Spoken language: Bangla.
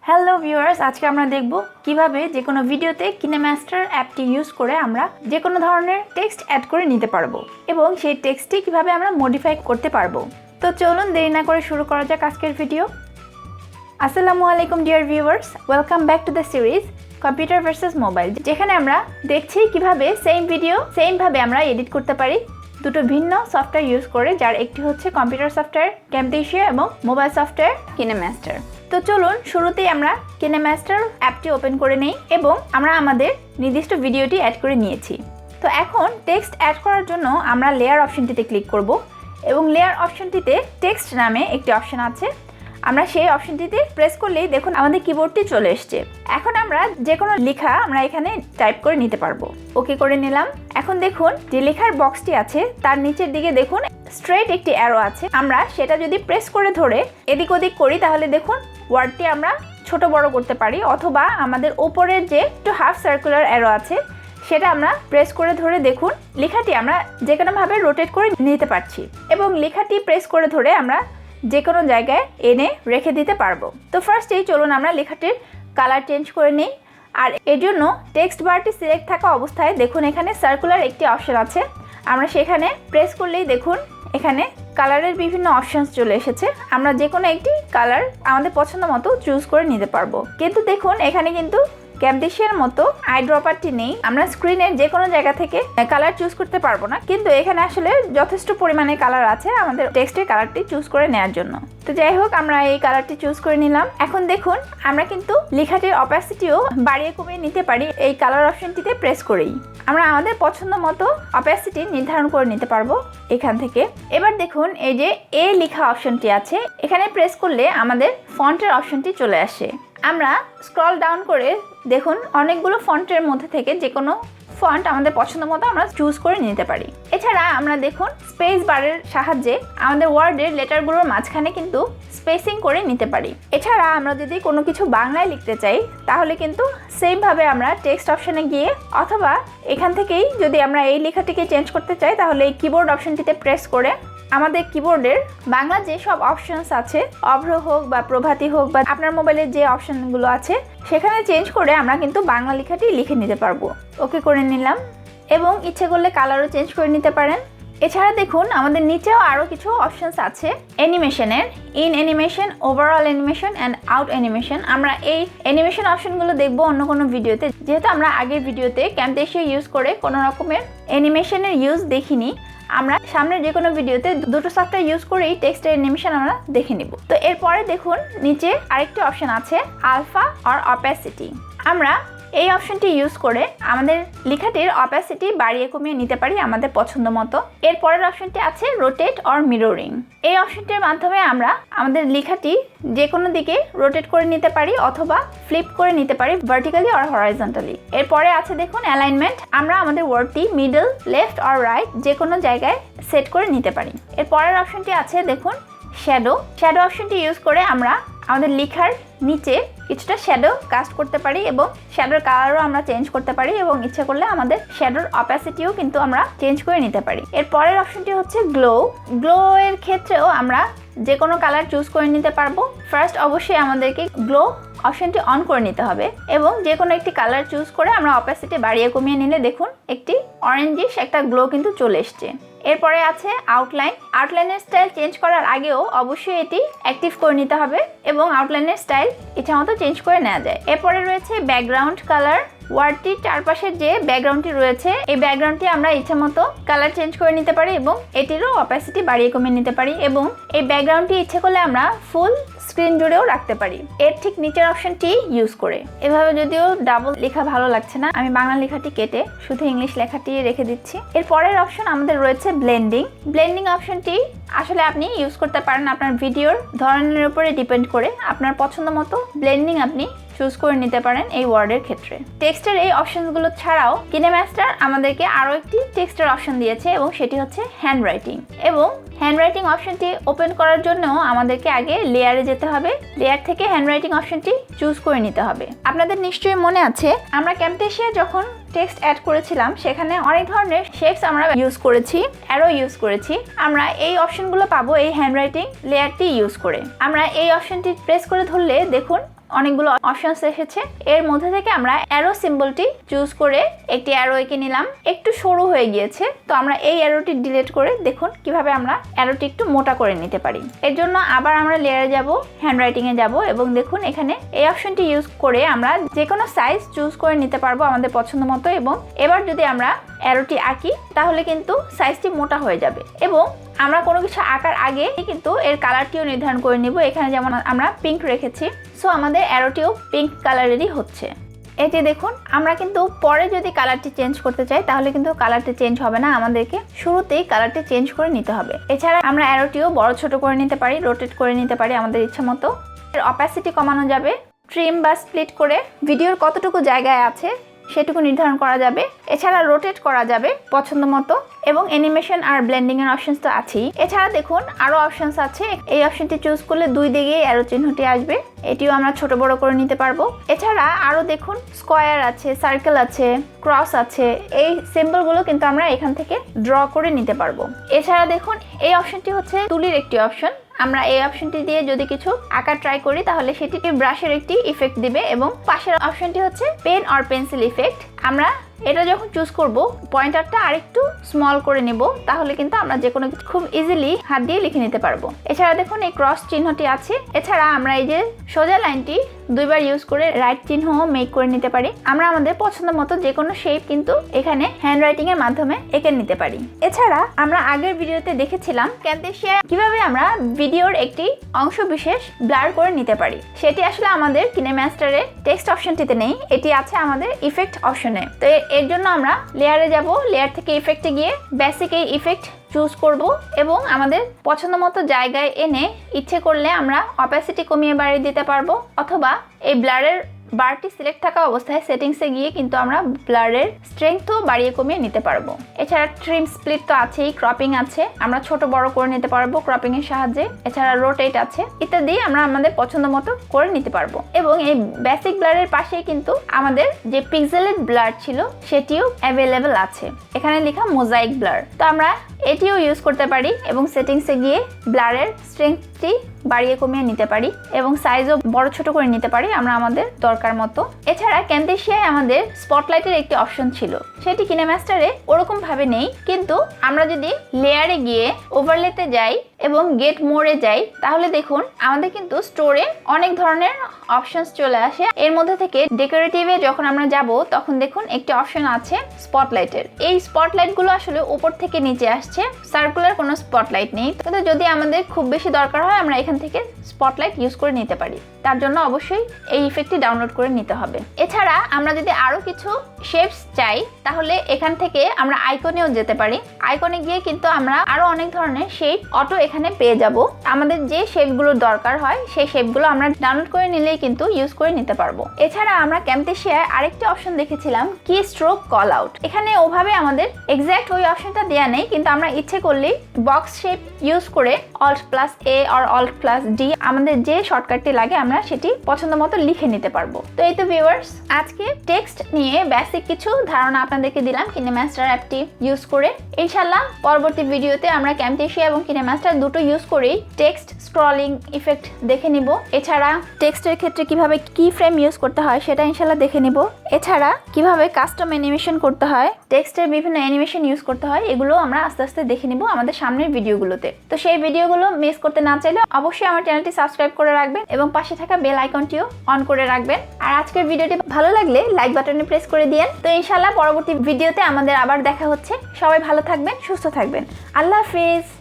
হ্যালো ভিউয়ার্স, আজকে আমরা দেখব কিভাবে যে কোনো ভিডিওতে কিনেমাস্টার অ্যাপটি ইউজ করে আমরা যে কোনো ধরনের টেক্সট অ্যাড করে নিতে পারবো এবং সেই টেক্সটটি কিভাবে আমরা মডিফাই করতে পারবো। তো চলুন দেরি না করে শুরু করা যাক আজকের ভিডিও। আসসালামু আলাইকুম dear viewers, welcome back to the series computer versus mobile, যেখানে আমরা দেখছি কিভাবে সেম ভিডিও সেমভাবে আমরা এডিট করতে পারি দুটো ভিন্ন সফটওয়্যার ইউজ করে, যার একটি হচ্ছে কম্পিউটার সফটওয়্যার ক্যামটেসিয়া এবং মোবাইল সফটওয়্যার কিনেমাস্টার। তো চলুন শুরুতেই আমরা কিনেমাস্টার অ্যাপটি ওপেন করে নেই এবং আমরা আমাদের নির্দিষ্ট ভিডিওটি অ্যাড করে নিয়েছি। তো এখন টেক্সট অ্যাড করার জন্য আমরা লেয়ার অপশনটিতে ক্লিক করব এবং লেয়ার অপশনটিতে টেক্সট নামে একটি অপশন আছে। আমরা সেই অপশনটিতে প্রেস করলেই দেখুন আমাদের কিবোর্ডটি চলে এসছে। এখন আমরা যে কোনো লেখা আমরা এখানে টাইপ করে নিতে পারবো। ওকে করে নিলাম। এখন দেখুন যে লেখার বক্সটি আছে তার নিচের দিকে দেখুন স্ট্রেট একটি অ্যারো আছে। আমরা সেটা যদি প্রেস করে ধরে এদিক ওদিক করি তাহলে দেখুন ওয়ার্ডটি আমরা ছোট বড় করতে পারি, অথবা আমাদের ওপরের যে একটু হাফ সার্কুলার অ্যারো আছে সেটা আমরা প্রেস করে ধরে দেখুন লেখাটি আমরা যে কোনোভাবে রোটেট করে নিতে পারছি এবং লেখাটি প্রেস করে ধরে আমরা যে কোনো জায়গায় এনে রেখে দিতে পারবো। তো ফার্স্টেই চলুন আমরা লেখাটির কালার চেঞ্জ করে নিই। আর এর জন্য টেক্সট বারটি সিলেক্ট থাকা অবস্থায় দেখুন এখানে সার্কুলার একটি অপশন আছে। আমরা সেখানে প্রেস করলেই দেখুন এখানে কালারের বিভিন্ন অপশনস চলে এসেছে। আমরা যে কোনো একটি কালার আমাদের পছন্দ মতো চুজ করে নিতে পারবো। কিন্তু দেখুন এখানে কিন্তু ক্যামটেসিয়ার মতো আই ড্রপারটি নেই। আমরা স্ক্রিনের যে কোনো জায়গা থেকে কালার চুজ করতে পারবো না, কিন্তু এখানে আসলে যথেষ্ট পরিমাণে কালার আছে আমাদের টেক্সটের কালারটি চুজ করে নেওয়ার জন্য। তো যাই হোক, আমরা এই কালারটি চুজ করে নিলাম। এখন দেখুন আমরা কিন্তু লেখাটির অপাসিটিও বাড়িয়ে কমিয়ে নিতে পারি এই কালার অপশনটিতে প্রেস করেই। আমরা আমাদের পছন্দ মতো অপাসিটি নির্ধারণ করে নিতে পারবো এখান থেকে। এবার দেখুন এই যে এ লেখা অপশনটি আছে, এখানে প্রেস করলে আমাদের ফন্টের অপশনটি চলে আসে। আমরা স্ক্রল ডাউন করে দেখুন অনেকগুলো ফন্টের মধ্যে থেকে যে কোনো ফন্ট আমাদের পছন্দ মতো আমরা চুজ করে নিতে পারি। এছাড়া আমরা দেখুন স্পেস বারের সাহায্যে আমাদের ওয়ার্ডের লেটারগুলোর মাঝখানে কিন্তু স্পেসিং করে নিতে পারি। এছাড়া আমরা যদি কোনো কিছু বাংলায় লিখতে চাই তাহলে কিন্তু সেমভাবে আমরা টেক্সট অপশনে গিয়ে অথবা এখান থেকেই যদি আমরা এই লেখাটিকে চেঞ্জ করতে চাই তাহলে এই কিবোর্ড অপশনটিতে প্রেস করে আমাদের কিবোর্ডের বাংলা যেসব অপশনস আছে, অভ্র হোক বা প্রভাতী হোক বা আপনার মোবাইলের যে অপশনগুলো আছে সেখানে চেঞ্জ করে আমরা কিন্তু বাংলা লেখাটি লিখে নিতে পারবো। ওকে করে নিলাম এবং ইচ্ছে করলে কালারও চেঞ্জ করে নিতে পারেন। এছাড়া দেখুন আমাদের নিচেও আরও কিছু অপশনস আছে অ্যানিমেশনের, in animation, overall animation and out animation. আমরা এই অ্যানিমেশন অপশনগুলো দেখবো অন্য কোনো ভিডিওতে, যেহেতু আমরা আগের ভিডিওতে ক্যামটেসিয়া ইউজ করে কোনো রকমের অ্যানিমেশনের ইউজ দেখিনি। আমরা সামনের যে কোনো ভিডিওতে দুটো সফটওয়্যার ইউজ করেই টেক্সটের অ্যানিমেশন আমরা দেখে নিব। তো এরপরে দেখুন নিচে আরেকটি অপশন আছে আলফা অর অপাসিটি। আমরা এই অপশনটি ইউজ করে আমাদের লেখাটির অপাসিটি বাড়িয়ে কমিয়ে নিতে পারি আমাদের পছন্দ মতো। এরপরের অপশনটি আছে রোটেট অর মিররিং। এই অপশনটির মাধ্যমে আমরা আমাদের লেখাটি যে কোনো দিকে রোটেট করে নিতে পারি অথবা ফ্লিপ করে নিতে পারি ভার্টিক্যালি অর হরাইজন্টালি। এরপরে আছে দেখুন অ্যালাইনমেন্ট। আমরা আমাদের ওয়ার্ডটি মিডল, লেফট অর রাইট যে কোনো জায়গায় সেট করে নিতে পারি। এরপরের অপশনটি আছে দেখুন শ্যাডো। শ্যাডো অপশনটি ইউজ করে আমরা আমাদের লেখার নিচে কিছুটা শ্যাডো কাস্ট করতে পারি এবং শ্যাডোর কালারও আমরা চেঞ্জ করতে পারি এবং ইচ্ছে করলে আমাদের শ্যাডোর অপাসিটিও কিন্তু আমরা চেঞ্জ করে নিতে পারি। এর পরের অপশনটি হচ্ছে গ্লো। গ্লো এর ক্ষেত্রেও আমরা যে কোনো কালার চুজ করে নিতে পারবো। ফার্স্ট অবশ্যই আমাদেরকে গ্লো অপশনটি অন করে নিতে হবে এবং যে কোনো একটি কালার চুজ করে আমরা অপাসিটি বাড়িয়ে কমিয়ে নিলে দেখুন একটি অরেঞ্জিশ একটা গ্লো কিন্তু চলে এসছে। এরপরে আছে আউটলাইন। আউটলাইনের স্টাইল চেঞ্জ করার আগেও অবশ্যই এটি অ্যাক্টিভ করে নিতে হবে এবং আউটলাইনের স্টাইল ইচ্ছা মতো চেঞ্জ করে নেওয়া যায়। এরপরে রয়েছে ব্যাকগ্রাউন্ড কালার। ওয়ার্ডটির চারপাশের যে ব্যাকগ্রাউন্ডটি রয়েছে এই ব্যাকগ্রাউন্ডটি আমরা ইচ্ছা মতো কালার চেঞ্জ করে নিতে পারি এবং এটিরও অপাসিটি বাড়িয়ে কমিয়ে নিতে পারি এবং এই ব্যাকগ্রাউন্ডটি ইচ্ছে করলে আমরা ফুল স্ক্রিন জুড়েও রাখতে পারি এর ঠিক নিচের অপশনটি ইউজ করে। এভাবে যদিও ডাবল লেখা ভালো লাগছে না, আমি বাংলা লেখাটি কেটে শুধু ইংলিশ লেখাটি রেখে দিচ্ছি। এর পরের অপশন আমাদের রয়েছে ব্লেন্ডিং। ব্লেন্ডিং অপশনটি আসলে আপনি ইউজ করতে পারেন আপনার ভিডিওর ধরনের উপরে ডিপেন্ড করে। আপনার পছন্দ মতো ব্লেন্ডিং আপনি চুজ করে নিতে পারেন এই ওয়ার্ডের ক্ষেত্রে। টেক্সটের এই অপশনগুলো ছাড়াও কিনেমাস্টার আমাদেরকে আরও একটি টেক্সটের অপশন দিয়েছে এবং সেটি হচ্ছে হ্যান্ড রাইটিং। এবং হ্যান্ড রাইটিং অপশনটি ওপেন করার জন্য আমাদেরকে আগে লেয়ারে যেতে হবে। লেয়ার থেকে হ্যান্ড রাইটিং অপশনটি চুজ করে নিতে হবে। আপনাদের নিশ্চয়ই মনে আছে আমরা ক্যামটেসিয়া যখন টেক্সট অ্যাড করেছিলাম সেখানে অনেক ধরনের শেপস আমরা ইউজ করেছি, অ্যারো ইউজ করেছি। আমরা এই অপশনগুলো পাবো এই হ্যান্ড রাইটিং লেয়ারটি ইউজ করে। আমরা এই অপশনটি প্রেস করে ধরলে দেখুন অনেকগুলো অপশনস এসেছে। এর মধ্যে থেকে আমরা অ্যারো সিম্বলটি চুজ করে একটি অ্যারো এঁকে নিলাম। একটু সরু হয়ে গিয়েছে, তো আমরা এই অ্যারোটি ডিলিট করে দেখুন কিভাবে আমরা অ্যারোটি একটু মোটা করে নিতে পারি। এর জন্য আবার আমরা লেয়ারে যাব, হ্যান্ডরাইটিংয়ে যাব এবং দেখুন এখানে এই অপশনটি ইউজ করে আমরা যে কোনো সাইজ চুজ করে নিতে পারবো আমাদের পছন্দ মতো। এবং এবার যদি আমরা অ্যারোটি আঁকি তাহলে কিন্তু সাইজটি মোটা হয়ে যাবে। এবং আমরা কোনো কিছু আঁকার আগে কিন্তু এর কালারটিও নির্ধারণ করে নিব। এখানে যেমন আমরা পিঙ্ক রেখেছি, সো আমাদের অ্যারোটিও পিঙ্ক কালারেরই হচ্ছে। এই যে দেখুন, আমরা কিন্তু পরে যদি কালারটি চেঞ্জ করতে চাই তাহলে কিন্তু কালারটি চেঞ্জ হবে না, আমাদেরকে শুরুতেই কালারটি চেঞ্জ করে নিতে হবে। এছাড়া আমরা অ্যারোটিও বড় ছোট করে নিতে পারি, রোটেট করে নিতে পারি আমাদের ইচ্ছা মতো। এর অপাসিটি কমানো যাবে, ট্রিম বা স্প্লিট করে ভিডিওর কতটুকু জায়গায় আছে সেটুকু নির্ধারণ করা যাবে। এছাড়া রোটেট করা যাবে পছন্দ মতো, এবং অ্যানিমেশন আর ব্লেন্ডিং এর অপশনস তো আছেই। এছাড়া দেখুন আরো অপশনস আছে। এই অপশনটি চুজ করলে দুই দিকে অ্যারো চিহ্নটি আসবে, এটিও আমরা ছোট বড় করে নিতে পারবো। এছাড়া আরো দেখুন স্কোয়ার আছে, সার্কেল আছে, ক্রস আছে। এই সিম্বলগুলো কিন্তু আমরা এখান থেকে ড্র করে নিতে পারবো। এছাড়া দেখুন এই অপশনটি হচ্ছে তুলির একটি অপশন। আমরা এই অপশনটি দিয়ে যদি কিছু আঁকা ট্রাই করি তাহলে সেটি ব্রাশের একটি ইফেক্ট দিবে। এবং পাশের অপশনটি হচ্ছে পেন অর পেন্সিল ইফেক্ট। আমরা এটা যখন চুজ করব পয়েন্টারটা আরেকটু স্মল করে নেব, তাহলে কিন্তু আমরা যে কোনো কিছু খুব ইজিলি হাত দিয়ে লিখে নিতে পারবো। এছাড়া দেখুন এই ক্রস চিহ্নটি আছে। এছাড়া আমরা এই যে সোজা লাইনটি দুইবার ইউজ করে রাইট চিহ্ন মেক করে নিতে পারি। আমরা আমাদের পছন্দ মতো যে কোনো শেপ কিন্তু এখানে হ্যান্ডরাইটিং এর মাধ্যমে এঁকে নিতে পারি। এছাড়া আমরা আগের ভিডিওতে দেখেছিলাম ক্যামটেসিয়া কিভাবে আমরা ভিডিওর একটি অংশ বিশেষ ব্লার করে নিতে পারি। সেটি আসলে আমাদের কিনেমাস্টারে টেক্সট অপশনটিতে নেই, এটি আছে আমাদের ইফেক্ট অপশনে। তো এর জন্য আমরা লেয়ারে যাব, লেয়ার থেকে ইফেক্টে গিয়ে বেসিক এই ইফেক্ট চুজ করব এবং আমাদের পছন্দ মতো জায়গায় এনে ইচ্ছে করলে আমরা অপাসিটি কমিয়ে বাড়িয়ে দিতে পারবো, অথবা এই ব্লারের বারটি সিলেক্ট থাকা অবস্থায় সেটিংসে গিয়ে কিন্তু আমরা ব্লারের স্ট্রেংথও বাড়িয়ে কমিয়ে নিতে পারবো। এছাড়া ট্রিম স্প্লিট তো আছেই, ক্রপিং আছে, আমরা ছোট বড় করে নিতে পারবো ক্রপিং এর সাহায্যে। এছাড়া রোটেট আছে, ইত্যাদি আমরা আমাদের পছন্দ মতো করে নিতে পারবো। এবং এই বেসিক ব্লারের পাশেই কিন্তু আমাদের যে পিক্সেলেড ব্লার ছিল সেটিও অ্যাভেলেবেল আছে, এখানে লেখা মোজাইক ব্লার। তো আমরা এটিও ইউজ করতে পারি এবং সেটিংসে গিয়ে ব্লারের স্ট্রেংথটি বাড়িয়ে কমিয়ে নিতে পারি এবং সাইজও বড় ছোট করে নিতে পারি আমরা আমাদের দরকার মতো। এছাড়া ক্যামটেসিয়ায় আমাদের স্পটলাইটের একটি অপশন ছিল, সেটি কিনেমাস্টারে ওরকম ভাবে নেই। কিন্তু আমরা যদি লেয়ারে গিয়ে ওভারলেতে যাই এবং গেট মোড়ে যাই তাহলে দেখুন আমাদের কিন্তু স্টোরে অনেক ধরনের অপশনস চলে আসে। এর মধ্যে থেকে ডেকোরেটিভে যখন আমরা যাব তখন দেখুন একটি অপশন আছে স্পটলাইটের। এই স্পটলাইটগুলো আসলে উপর থেকে নিচে আসছে, সার্কুলার কোনো স্পটলাইট নেই। কিন্তু যদি আমাদের খুব বেশি দরকার হয় আমরা এখান থেকে স্পটলাইট ইউজ করে নিতে পারি। তার জন্য অবশ্যই এই ইফেক্টটি ডাউনলোড করে নিতে হবে। এছাড়া আমরা যদি আরো কিছু শেপস চাই তাহলে এখান থেকে আমরা আইকনেও যেতে পারি। আইকনে গিয়ে কিন্তু আমরা আরো অনেক ধরনের শেপ অটো এখানে পেয়ে যাব। আমাদের যে শেপগুলোর দরকার হয় সেই শেপগুলো আমরা ডাউনলোড করে নিলেই কিন্তু ইউজ করে নিতে পারবো। এছাড়া আমরা ক্যামটেসিয়ায় আরেকটি অপশন দেখেছিলাম কি স্ট্রোক কল আউট। এখানে ওভাবে আমাদের এক্সাক্ট ওই অপশনটা দেয়া নেই, কিন্তু আমরা ইচ্ছে করলেই বক্স শেপ ইউজ করে Alt+A আর Alt+D আমাদের যে শর্টকাটটি লাগে আমরা সেটি পছন্দ মতো লিখে নিতে পারবো। তো এই তো ভিউয়ার্স, আজকে টেক্সট নিয়ে বেসিক কিছু ধারণা আপনাদেরকে দিলাম কিনেমাস্টার অ্যাপটি ইউজ করে। ইনশাআল্লাহ পরবর্তী ভিডিওতে আমরা ক্যামটেসিয়া এবং কিনেমাস্টার দুটো ইউজ করেই টেক্সট স্ক্রলিং ইফেক্ট দেখে নিব। এছাড়া টেক্সটের ক্ষেত্রে কিভাবে কি ফ্রেম ইউজ করতে হয় সেটা ইনশাআল্লাহ দেখে নিব। এছাড়া কিভাবে কাস্টম অ্যানিমেশন করতে হয়, টেক্সটের বিভিন্ন অ্যানিমেশন ইউজ করতে হয়, এগুলো আমরা আস্তে আস্তে দেখে নিব আমাদের সামনের ভিডিওগুলোতে। তো সেই ভিডিওগুলো মিস করতে না চাইলে অবশ্যই আমার চ্যানেলটি সাবস্ক্রাইব করে রাখবেন এবং পাশে থাকা বেল আইকনটিও অন করে রাখবেন। আর আজকের ভিডিওটি ভালো লাগলে লাইক বাটনে প্রেস করে দিয়েন। তো ইনশাআল্লাহ পরবর্তী ভিডিওতে আমাদের আবার দেখা হচ্ছে। সবাই ভালো থাকবেন, সুস্থ থাকবেন। আল্লাহ হাফেজ।